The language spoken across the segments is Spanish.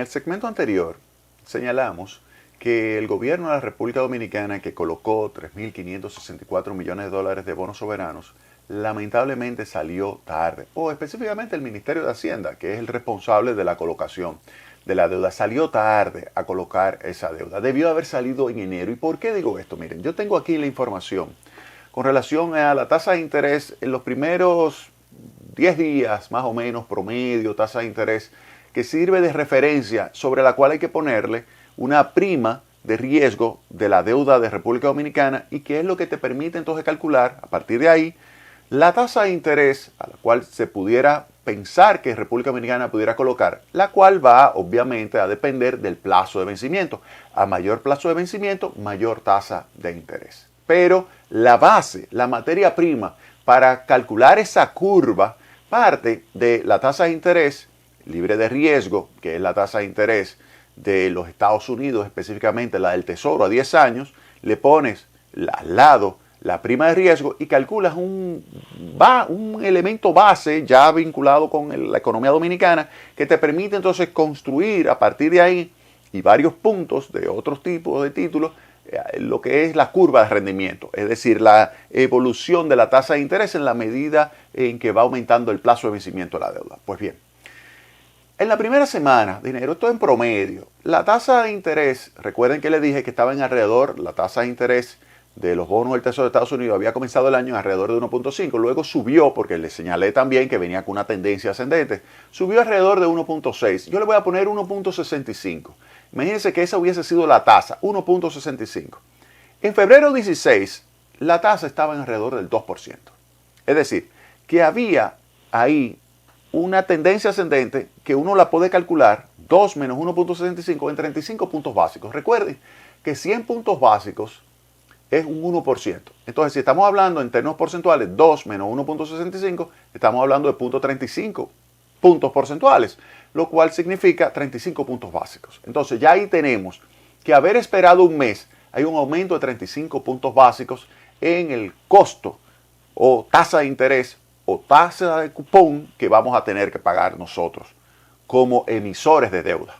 el segmento anterior señalamos que el gobierno de la República Dominicana, que colocó 3.564 millones de dólares de bonos soberanos, lamentablemente salió tarde, o específicamente el Ministerio de Hacienda, que es el responsable de la colocación de la deuda, salió tarde a colocar esa deuda. Debió haber salido en enero. ¿Y por qué digo esto? Miren, yo tengo aquí la información con relación a la tasa de interés en los primeros 10 días, más o menos, promedio, tasa de interés, que sirve de referencia sobre la cual hay que ponerle una prima de riesgo de la deuda de República Dominicana y que es lo que te permite entonces calcular, a partir de ahí, la tasa de interés a la cual se pudiera pensar que República Dominicana pudiera colocar, la cual va obviamente a depender del plazo de vencimiento. A mayor plazo de vencimiento, mayor tasa de interés. Pero la base, la materia prima para calcular esa curva parte de la tasa de interés libre de riesgo, que es la tasa de interés de los Estados Unidos, específicamente la del Tesoro a 10 años, le pones al lado la prima de riesgo y calculas un elemento base ya vinculado con la economía dominicana que te permite entonces construir a partir de ahí y varios puntos de otros tipos de títulos lo que es la curva de rendimiento, es decir, la evolución de la tasa de interés en la medida en que va aumentando el plazo de vencimiento de la deuda. Pues bien, en la primera semana de enero, esto en promedio, la tasa de interés, recuerden que les dije que estaba en alrededor, la tasa de interés de los bonos del Tesoro de Estados Unidos había comenzado el año en alrededor de 1.5, luego subió, porque les señalé también que venía con una tendencia ascendente, subió alrededor de 1.6, yo le voy a poner 1.65, imagínense que esa hubiese sido la tasa, 1.65. En febrero 16, la tasa estaba en alrededor del 2%, es decir, que había ahí una tendencia ascendente que uno la puede calcular, 2 menos 1.65 en 35 puntos básicos. Recuerden que 100 puntos básicos es un 1%. Entonces, si estamos hablando en términos porcentuales, 2 menos 1.65, estamos hablando de 0.35 puntos porcentuales, lo cual significa 35 puntos básicos. Entonces, ya ahí tenemos que haber esperado un mes, hay un aumento de 35 puntos básicos en el costo o tasa de interés o tasa de cupón que vamos a tener que pagar nosotros como emisores de deuda.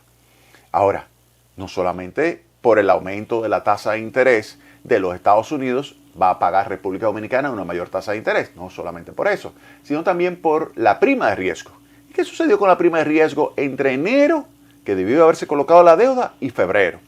Ahora, no solamente por el aumento de la tasa de interés de los Estados Unidos va a pagar República Dominicana una mayor tasa de interés, no solamente por eso, sino también por la prima de riesgo. ¿Qué sucedió con la prima de riesgo entre enero, que debió haberse colocado la deuda, y febrero?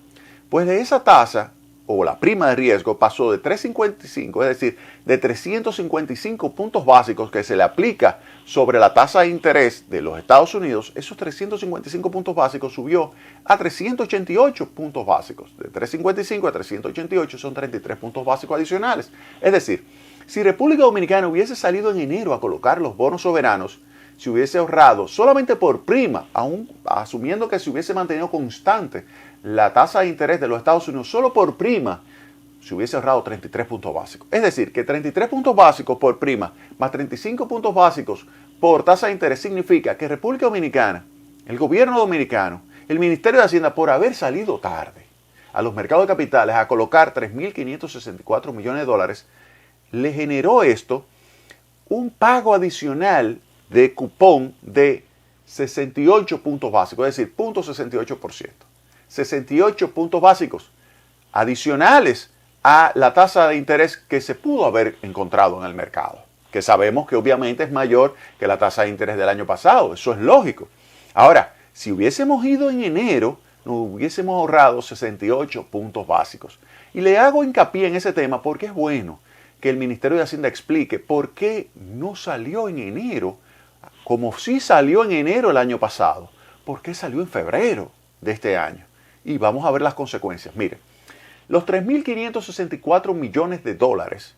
Pues de esa tasa, o la prima de riesgo, pasó de 3.55, es decir, de 355 puntos básicos que se le aplica sobre la tasa de interés de los Estados Unidos, esos 355 puntos básicos subió a 388 puntos básicos. De 355 a 388 son 33 puntos básicos adicionales. Es decir, si República Dominicana hubiese salido en enero a colocar los bonos soberanos, se hubiese ahorrado solamente por prima, aún asumiendo que se hubiese mantenido constante la tasa de interés de los Estados Unidos, solo por prima, se hubiese ahorrado 33 puntos básicos. Es decir, que 33 puntos básicos por prima, más 35 puntos básicos por tasa de interés, significa que República Dominicana, el gobierno dominicano, el Ministerio de Hacienda, por haber salido tarde a los mercados de capitales a colocar 3.564 millones de dólares, le generó esto un pago adicional de cupón de 68 puntos básicos, es decir, 0.68%. 68 puntos básicos adicionales a la tasa de interés que se pudo haber encontrado en el mercado, que sabemos que obviamente es mayor que la tasa de interés del año pasado, eso es lógico. Ahora, si hubiésemos ido en enero, nos hubiésemos ahorrado 68 puntos básicos. Y le hago hincapié en ese tema porque es bueno que el Ministerio de Hacienda explique por qué no salió en enero, como sí salió en enero el año pasado, por qué salió en febrero de este año. Y vamos a ver las consecuencias. Miren, los 3.564 millones de dólares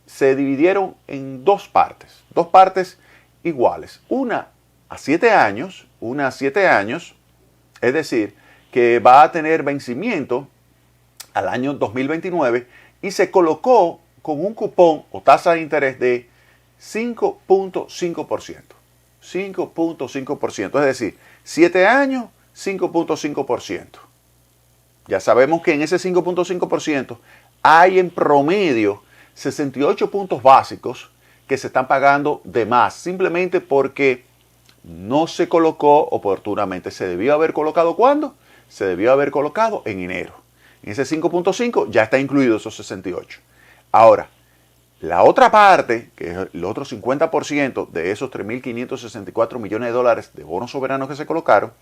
se dividieron en dos partes iguales. Una a 7 años, es decir, que va a tener vencimiento al año 2029 y se colocó con un cupón o tasa de interés de 5.5%. 5.5%, es decir, 7 años, 5.5%. Ya sabemos que en ese 5.5% hay en promedio 68 puntos básicos que se están pagando de más, simplemente porque no se colocó oportunamente. ¿Se debió haber colocado cuándo? Se debió haber colocado en enero. En ese 5.5 ya está incluido esos 68. Ahora, la otra parte, que es el otro 50% de esos 3.564 millones de dólares de bonos soberanos que se colocaron,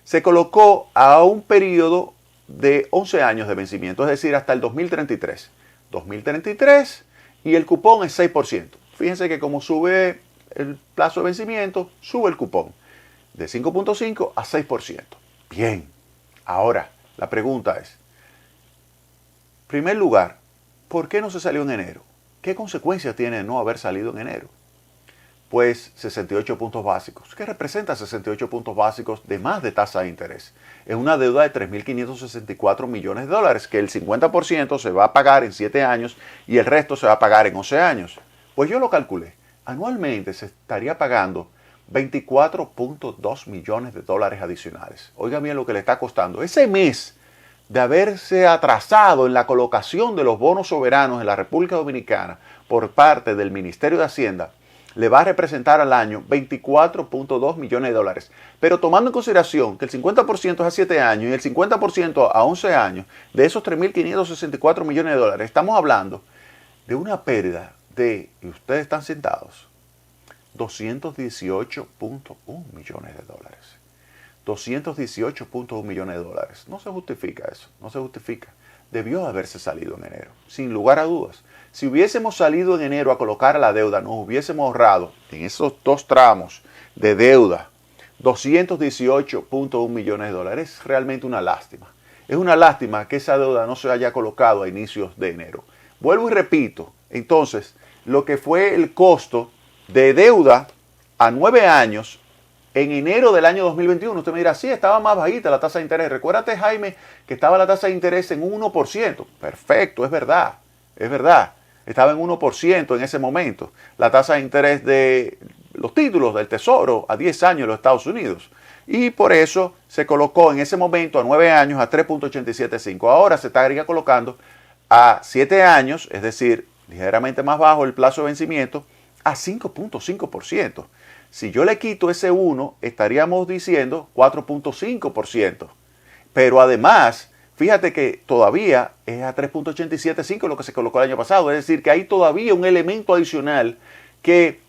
se colocó a un periodo de 11 años de vencimiento, es decir, hasta el 2033. 2033 y el cupón es 6%. Fíjense que como sube el plazo de vencimiento, sube el cupón de 5.5 a 6%. Bien, ahora la pregunta es, en primer lugar, ¿por qué no se salió en enero? ¿Qué consecuencias tiene no haber salido en enero? Pues 68 puntos básicos. ¿Qué representa 68 puntos básicos de más de tasa de interés? Es una deuda de 3.564 millones de dólares, que el 50% se va a pagar en 7 años y el resto se va a pagar en 11 años. Pues yo lo calculé. Anualmente se estaría pagando 24.2 millones de dólares adicionales. Oiga bien lo que le está costando. Ese mes de haberse atrasado en la colocación de los bonos soberanos en la República Dominicana por parte del Ministerio de Hacienda, le va a representar al año 24.2 millones de dólares. Pero tomando en consideración que el 50% es a 7 años y el 50% a 11 años, de esos 3.564 millones de dólares, estamos hablando de una pérdida de, y ustedes están sentados, 218.1 millones de dólares. 218.1 millones de dólares. No se justifica eso, no se justifica. Debió haberse salido en enero, sin lugar a dudas. Si hubiésemos salido en enero a colocar la deuda, nos hubiésemos ahorrado en esos dos tramos de deuda 218.1 millones de dólares. Es realmente una lástima. Es una lástima que esa deuda no se haya colocado a inicios de enero. Vuelvo y repito, entonces, lo que fue el costo de deuda a 9 años en enero del año 2021, usted me dirá, sí, estaba más bajita la tasa de interés. Recuérdate, Jaime, que estaba la tasa de interés en un 1%. Perfecto, es verdad, es verdad. Estaba en 1% en ese momento. La tasa de interés de los títulos del Tesoro a 10 años en los Estados Unidos. Y por eso se colocó en ese momento a 9 años a 3.875. Ahora se estaría colocando a 7 años, es decir, ligeramente más bajo el plazo de vencimiento, a 5.5%. Si yo le quito ese 1, estaríamos diciendo 4.5%. Pero además, fíjate que todavía es a 3.875 lo que se colocó el año pasado. Es decir, que hay todavía un elemento adicional que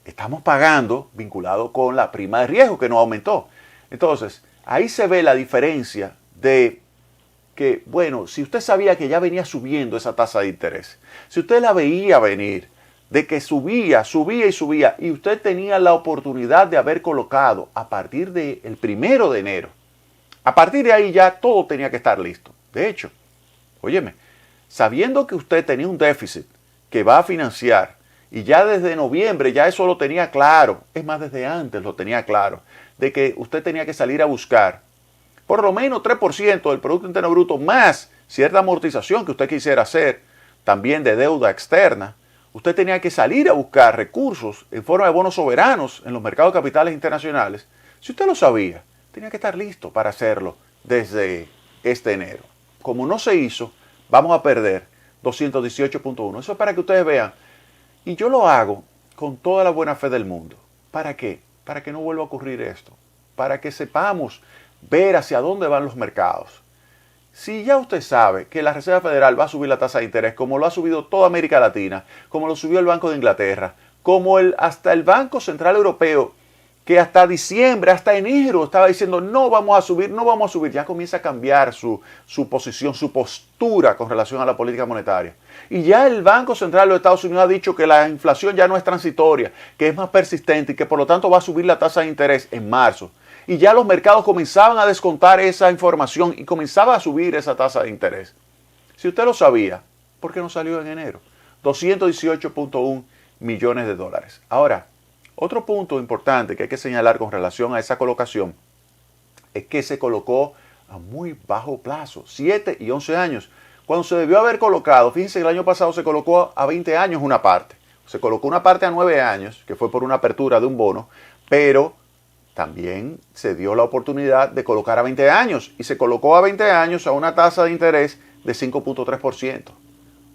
estamos pagando vinculado con la prima de riesgo que no aumentó. Entonces, ahí se ve la diferencia de que, bueno, si usted sabía que ya venía subiendo esa tasa de interés, si usted la veía venir, de que subía y usted tenía la oportunidad de haber colocado a partir del 1 de enero. A partir de ahí ya todo tenía que estar listo. De hecho, óyeme, sabiendo que usted tenía un déficit que va a financiar y ya desde noviembre ya eso lo tenía claro, es más, desde antes lo tenía claro, de que usted tenía que salir a buscar por lo menos 3% del Producto Interno Bruto más cierta amortización que usted quisiera hacer, también de deuda externa. Usted tenía que salir a buscar recursos en forma de bonos soberanos en los mercados de capitales internacionales. Si usted lo sabía, tenía que estar listo para hacerlo desde este enero. Como no se hizo, vamos a perder 218.1. Eso es para que ustedes vean. Y yo lo hago con toda la buena fe del mundo. ¿Para qué? Para que no vuelva a ocurrir esto. Para que sepamos ver hacia dónde van los mercados. Si ya usted sabe que la Reserva Federal va a subir la tasa de interés, como lo ha subido toda América Latina, como lo subió el Banco de Inglaterra, como hasta el Banco Central Europeo, que hasta diciembre, hasta enero estaba diciendo no vamos a subir, no vamos a subir, ya comienza a cambiar su posición, su postura con relación a la política monetaria. Y ya el Banco Central de los Estados Unidos ha dicho que la inflación ya no es transitoria, que es más persistente y que por lo tanto va a subir la tasa de interés en marzo. Y ya los mercados comenzaban a descontar esa información y comenzaba a subir esa tasa de interés. Si usted lo sabía, ¿por qué no salió en enero? 218.1 millones de dólares. Ahora, otro punto importante que hay que señalar con relación a esa colocación es que se colocó a muy bajo plazo, 7 y 11 años. Cuando se debió haber colocado, fíjense que el año pasado se colocó a 20 años una parte. Se colocó una parte a 9 años, que fue por una apertura de un bono, pero también se dio la oportunidad de colocar a 20 años y se colocó a 20 años a una tasa de interés de 5.3%.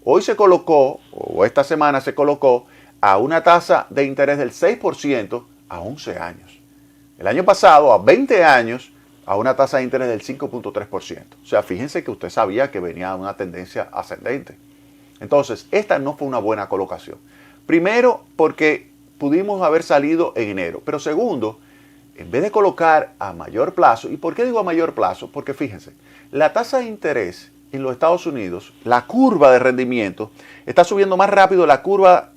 Hoy se colocó, o esta semana se colocó, a una tasa de interés del 6% a 11 años. El año pasado, a 20 años, a una tasa de interés del 5.3%. O sea, fíjense que usted sabía que venía una tendencia ascendente. Entonces, esta no fue una buena colocación. Primero, porque pudimos haber salido en enero. Pero segundo, en vez de colocar a mayor plazo, ¿y por qué digo a mayor plazo? Porque fíjense, la tasa de interés en los Estados Unidos, la curva de rendimiento, está subiendo más rápido la curva,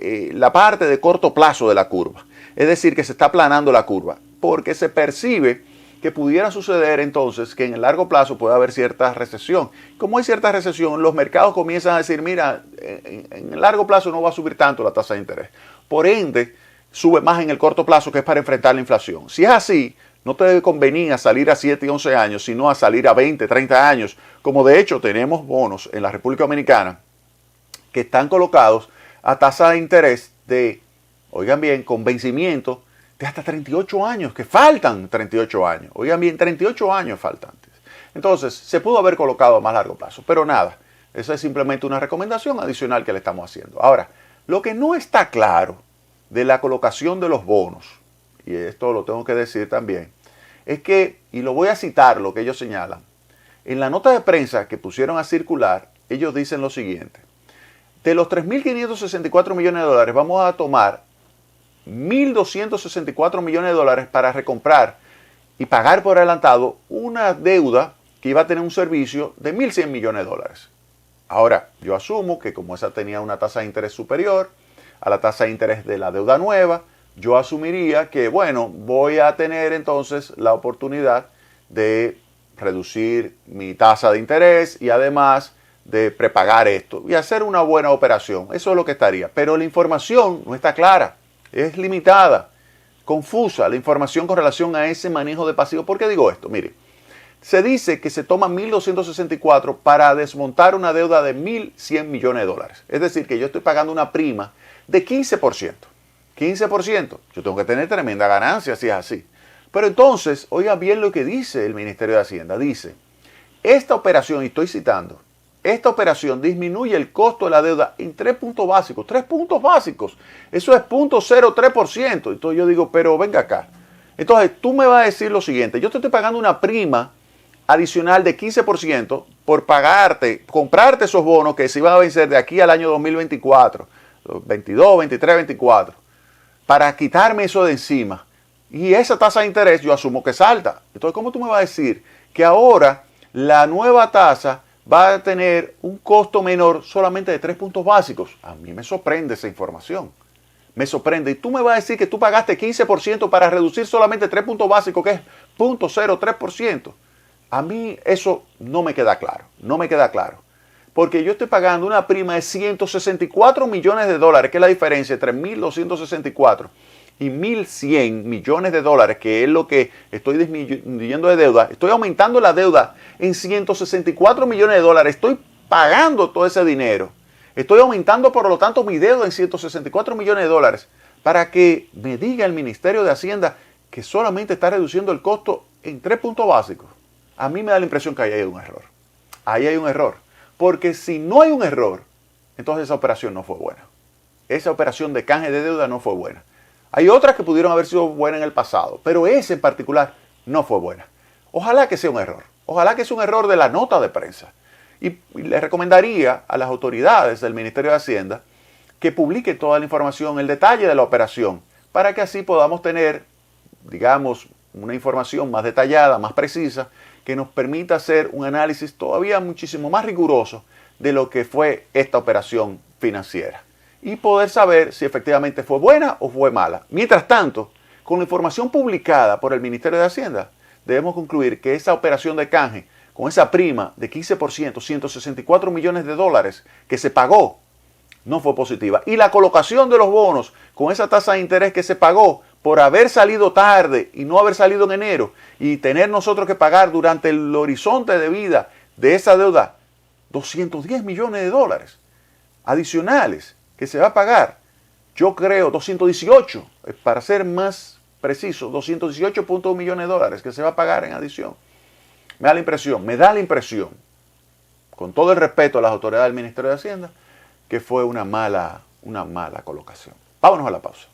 la parte de corto plazo de la curva. Es decir, que se está aplanando la curva, porque se percibe que pudiera suceder entonces que en el largo plazo puede haber cierta recesión. Como hay cierta recesión, los mercados comienzan a decir, mira, en el largo plazo no va a subir tanto la tasa de interés. Por ende, sube más en el corto plazo, que es para enfrentar la inflación. Si es así, no te debe convenir a salir a 7 y 11 años, sino a salir a 20, 30 años, como de hecho tenemos bonos en la República Dominicana que están colocados a tasa de interés de, oigan bien, con vencimiento de hasta 38 años, que faltan 38 años. Oigan bien, 38 años faltantes. Entonces, se pudo haber colocado a más largo plazo, pero nada, esa es simplemente una recomendación adicional que le estamos haciendo. Ahora, lo que no está claro de la colocación de los bonos, y esto lo tengo que decir también, es que, y lo voy a citar lo que ellos señalan, en la nota de prensa que pusieron a circular, ellos dicen lo siguiente: de los 3.564 millones de dólares vamos a tomar 1.264 millones de dólares para recomprar y pagar por adelantado una deuda que iba a tener un servicio de 1.100 millones de dólares. Ahora, yo asumo que como esa tenía una tasa de interés superior a la tasa de interés de la deuda nueva, yo asumiría que, bueno, voy a tener entonces la oportunidad de reducir mi tasa de interés y además de prepagar esto y hacer una buena operación. Eso es lo que estaría. Pero la información no está clara, es limitada, confusa la información con relación a ese manejo de pasivos. ¿Por qué digo esto? Mire, se dice que se toma 1.264 para desmontar una deuda de 1.100 millones de dólares. Es decir, que yo estoy pagando una prima de 15%. 15%. Yo tengo que tener tremenda ganancia si es así. Pero entonces, oiga bien lo que dice el Ministerio de Hacienda. Dice, esta operación, y estoy citando, esta operación disminuye el costo de la deuda en 3 puntos básicos. 3 puntos básicos. Eso es 0.03%. Entonces yo digo, pero venga acá. Entonces tú me vas a decir lo siguiente. Yo te estoy pagando una prima adicional de 15% por comprarte esos bonos que se iban a vencer de aquí al año 2024. 22, 23, 24. Para quitarme eso de encima. Y esa tasa de interés yo asumo que salta. Entonces, ¿cómo tú me vas a decir que ahora la nueva tasa va a tener un costo menor solamente de 3 puntos básicos? A mí me sorprende esa información. Me sorprende. Y tú me vas a decir que tú pagaste 15% para reducir solamente 3 puntos básicos, que es 0.03%. A mí eso no me queda claro. No me queda claro. Porque yo estoy pagando una prima de 164 millones de dólares, que es la diferencia entre 1.264 y 1.100 millones de dólares, que es lo que estoy disminuyendo de deuda. Estoy aumentando la deuda en 164 millones de dólares. Estoy pagando todo ese dinero. Estoy aumentando, por lo tanto, mi deuda en 164 millones de dólares para que me diga el Ministerio de Hacienda que solamente está reduciendo el costo en 3 puntos básicos. A mí me da la impresión que ahí hay un error. Ahí hay un error. Porque si no hay un error, entonces esa operación no fue buena. Esa operación de canje de deuda no fue buena. Hay otras que pudieron haber sido buenas en el pasado, pero esa en particular no fue buena. Ojalá que sea un error. Ojalá que sea un error de la nota de prensa. Y le recomendaría a las autoridades del Ministerio de Hacienda que publique toda la información, el detalle de la operación, para que así podamos tener, digamos, una información más detallada, más precisa, que nos permita hacer un análisis todavía muchísimo más riguroso de lo que fue esta operación financiera y poder saber si efectivamente fue buena o fue mala. Mientras tanto, con la información publicada por el Ministerio de Hacienda, debemos concluir que esa operación de canje, con esa prima de 15%, 164 millones de dólares que se pagó, no fue positiva. Y la colocación de los bonos con esa tasa de interés que se pagó por haber salido tarde y no haber salido en enero y tener nosotros que pagar durante el horizonte de vida de esa deuda 210 millones de dólares adicionales que se va a pagar. Yo creo 218, para ser más preciso, 218.1 millones de dólares que se va a pagar en adición. Me da la impresión, con todo el respeto a las autoridades del Ministerio de Hacienda, que fue una mala colocación. Vámonos a la pausa.